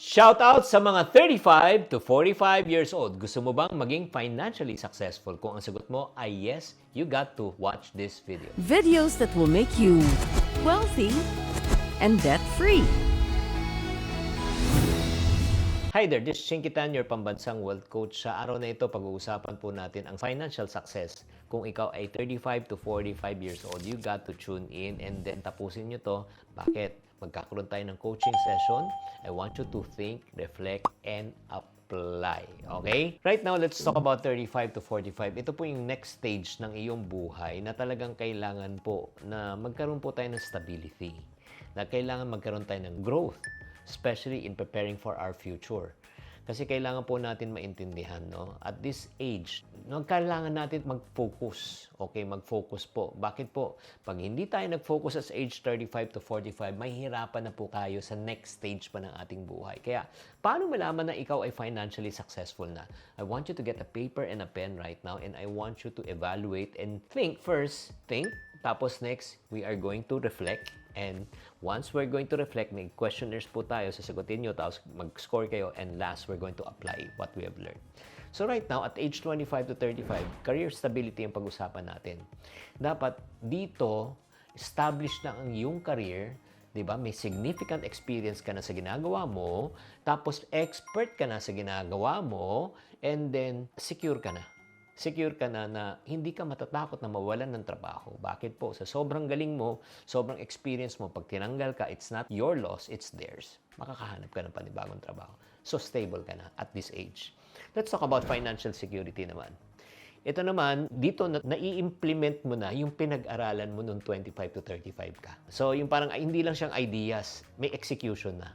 Shout out sa mga 35 to 45 years old. Gusto mo bang maging financially successful? Kung ang sagot mo ay yes, you got to watch this video. Videos that will make you wealthy and debt-free. Hi there, this is Chinkitan, your pambansang wealth coach. Sa araw na ito, pag-uusapan po natin ang financial success. Kung ikaw ay 35 to 45 years old, you got to tune in and then tapusin nyo to. Bakit? Magkakaroon tayo ng coaching session. I want you to think, reflect, and apply. Okay? Right now, let's talk about 35 to 45. Ito po yung next stage ng iyong buhay na talagang kailangan po na magkaroon po tayo ng stability. Na kailangan magkaroon tayo ng growth, especially in preparing for our future. Kasi kailangan po natin maintindihan, no? At this age, kailangan natin mag-focus. Okay, mag-focus po. Bakit po? Pag hindi tayo nag-focus sa age 35 to 45, may hirapan na po tayo sa next stage pa ng ating buhay. Kaya, paano malaman na ikaw ay financially successful na? I want you to get a paper and a pen right now and I want you to evaluate and think first. Think. Tapos next, we are going to reflect. And once we're going to reflect, may questionnaires po tayo, sasagutin nyo, tapos mag-score kayo, and last, we're going to apply what we have learned. So right now, at age 25 to 35, career stability ang pag-usapan natin. Dapat dito, establish na ang iyong career, di ba? May significant experience ka na sa ginagawa mo, tapos expert ka na sa ginagawa mo, and then secure ka na. Secure ka na hindi ka matatakot na mawalan ng trabaho. Bakit po? Sa sobrang galing mo, sobrang experience mo, pag tinanggal ka, it's not your loss, it's theirs. Makakahanap ka ng panibagong trabaho. So stable ka na at this age. Let's talk about financial security naman. Ito naman, dito nai-implement mo na yung pinag-aralan mo noong 25 to 35 ka. So yung parang hindi lang siyang ideas, may execution na.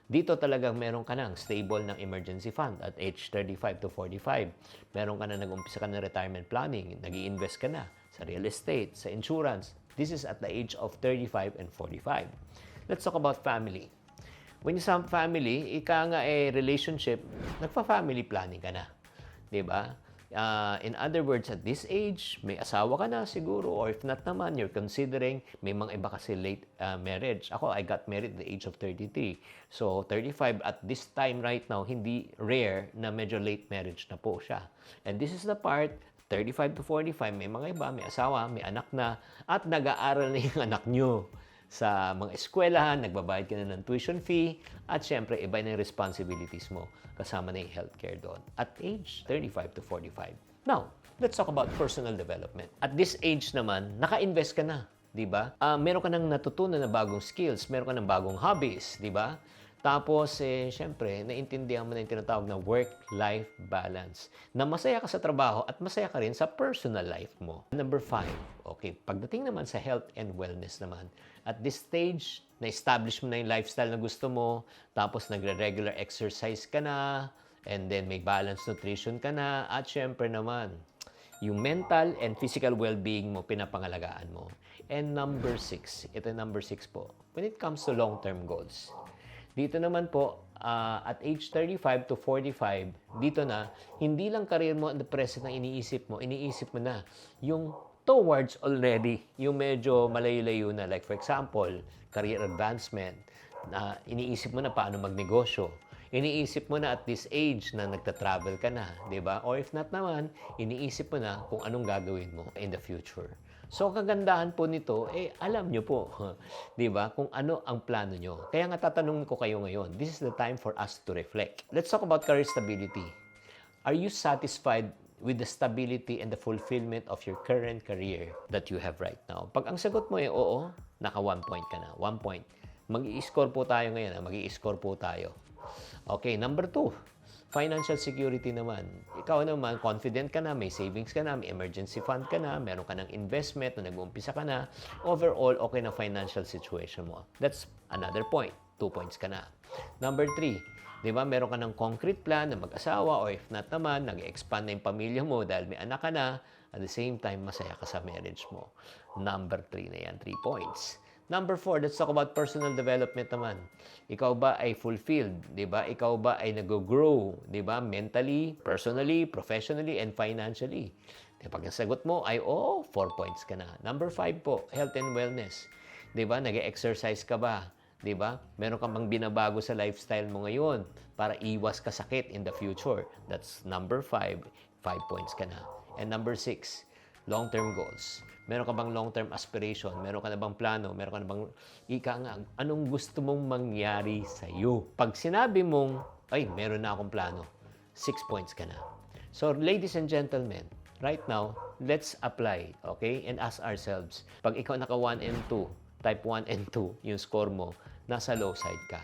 Dito talagang meron ka ng stable ng emergency fund at age 35 to 45. Meron ka na nag-umpisa ka ng retirement planning, nag-i-invest ka na sa real estate, sa insurance. This is at the age of 35 and 45. Let's talk about family. When you say family, ika nga relationship, nagpa-family planning ka na. 'Di ba? In other words, at this age, may asawa ka na siguro, or if not naman, you're considering, may mga iba kasi late marriage. Ako, I got married at the age of 33. So, 35 at this time right now, hindi rare na medyo late marriage na po siya. And this is the part, 35 to 45, may mga iba, may asawa, may anak na, at nag-aaral na yung anak nyo sa mga eskwelahan, nagbabayad ka na ng tuition fee, at syempre, iba na yung responsibilities mo. Kasama na yung healthcare doon. At age 35 to 45. Now, let's talk about personal development. At this age naman, naka-invest ka na. Diba? Meron ka nang natutunan na bagong skills, meron ka nang bagong hobbies, diba? Tapos, syempre, naintindihan mo na yung tinatawag na work-life balance. Na masaya ka sa trabaho at masaya ka rin sa personal life mo. Number 5, okay, pagdating naman sa health and wellness naman, at this stage, na-establish mo na yung lifestyle na gusto mo, tapos nagre-regular exercise ka na, and then may balanced nutrition ka na, at syempre naman, yung mental and physical well-being mo, pinapangalagaan mo. And number 6, ito yung number 6 po, when it comes to long-term goals. Dito naman po, at age 35 to 45, dito na, hindi lang career mo at the present na iniisip mo na yung towards already, yung medyo malayo-layo na. Like for example, career advancement, na iniisip mo na paano magnegosyo. Iniisip mo na at this age na nagta-travel ka na, di ba? Or if not naman, iniisip mo na kung anong gagawin mo in the future. So, kagandahan po nito, alam nyo po, di ba, kung ano ang plano nyo. Kaya nga tatanungin ko kayo ngayon, this is the time for us to reflect. Let's talk about career stability. Are you satisfied with the stability and the fulfillment of your current career that you have right now? Pag ang sagot mo oo, naka 1 point ka na. 1 point. Mag-i-score po tayo ngayon. Mag-i-score po tayo. Okay, number 2. Financial security naman. Ikaw naman, confident ka na, may savings ka na, may emergency fund ka na, meron ka ng investment na nag-uumpisa ka na. Overall, okay na financial situation mo. That's another point. 2 points ka na. Number 3, di ba, meron ka ng concrete plan na mag-asawa, or if not naman, nag-expand na yung pamilya mo dahil may anak ka na, at the same time, masaya ka sa marriage mo. Number 3 na yan, 3 points. Number 4, let's talk about personal development naman. Ikaw ba ay fulfilled? Di ba? Ikaw ba ay nag-grow? Di ba? Mentally, personally, professionally, and financially. Pag nasagot mo ay 4 points ka na. Number 5 po, health and wellness. Di ba? Nag-exercise ka ba? Di ba? Meron ka bang binabago sa lifestyle mo ngayon para iwas ka sakit in the future? That's number 5. 5 points ka na. And number 6, long-term goals. Meron ka bang long-term aspiration? Meron ka na bang plano? Meron ka na bang anong gusto mong mangyari sa iyo? Pag sinabi mong, ay, meron na akong plano, 6 points ka na. So, ladies and gentlemen, right now, let's apply, okay? And ask ourselves, pag ikaw naka 1 and 2, type 1 and 2, yung score mo, nasa low side ka.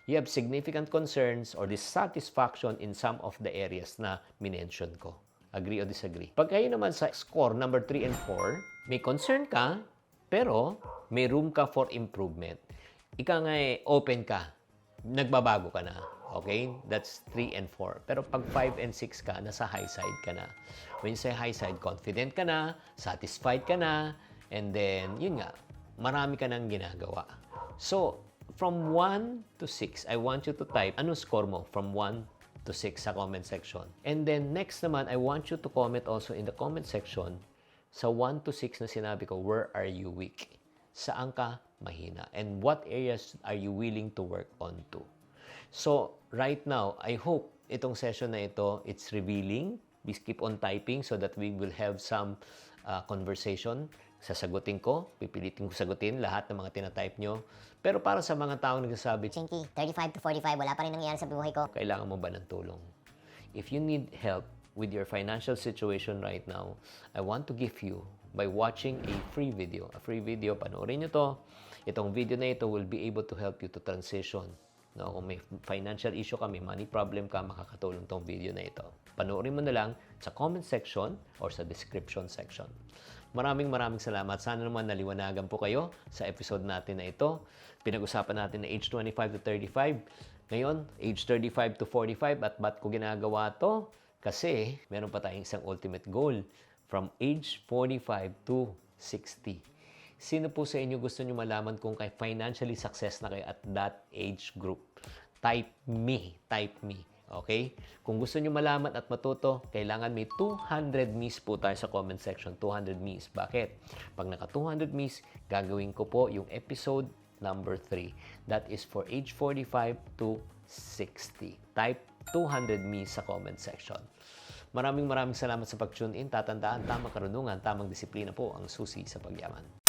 You have significant concerns or dissatisfaction in some of the areas na minention ko. Agree or disagree? Pag kayo naman sa score number 3 and 4, may concern ka, pero may room ka for improvement. Ika nga open ka, nagbabago ka na. Okay? That's 3 and 4. Pero pag 5 and 6 ka, nasa high side ka na. When you say high side, confident ka na, satisfied ka na, and then, yun nga, marami ka nang ginagawa. So, from 1 to 6, I want you to type, anong score mo from 1 to 6 sa comment section. And then, next naman, I want you to comment also in the comment section sa 1 to 6 na sinabi ko, where are you weak? Saan ka mahina? And what areas are you willing to work on to? So, right now, I hope itong session na ito, it's revealing. Please keep on typing so that we will have some conversation. Sasagutin ko, pipilitin ko sagutin lahat ng mga tinatype nyo. Pero para sa mga taong nagsasabi, Chinky, 35 to 45, wala pa rin nangyayari sa buhay ko. kailangan mo ba ng tulong? If you need help with your financial situation right now, I want to give you by watching a free video. A free video, panoorin nyo to. Itong video na ito will be able to help you to transition. No, kung may financial issue ka, may money problem ka, makakatulong tong video na ito. Panoorin mo na lang sa comment section or sa description section. Maraming salamat. Sana naman naliwanagan po kayo sa episode natin na ito. Pinag-usapan natin na age 25 to 35. Ngayon, age 35 to 45. At ba't ko ginagawa to? Kasi meron pa tayong isang ultimate goal from age 45 to 60. Sino po sa inyo gusto nyo malaman kung kay financially success na kayo at that age group? Type me. Type me. Okay? Kung gusto nyo malaman at matuto, kailangan may 200 Ms po tayo sa comment section. 200 Ms. Bakit? Pag naka 200 Ms, gagawin ko po yung episode number 3. That is for age 45 to 60. Type 200 Ms sa comment section. Maraming salamat sa pag-tune in. Tatandaan, tamang karunungan, tamang disiplina po ang susi sa pagyaman.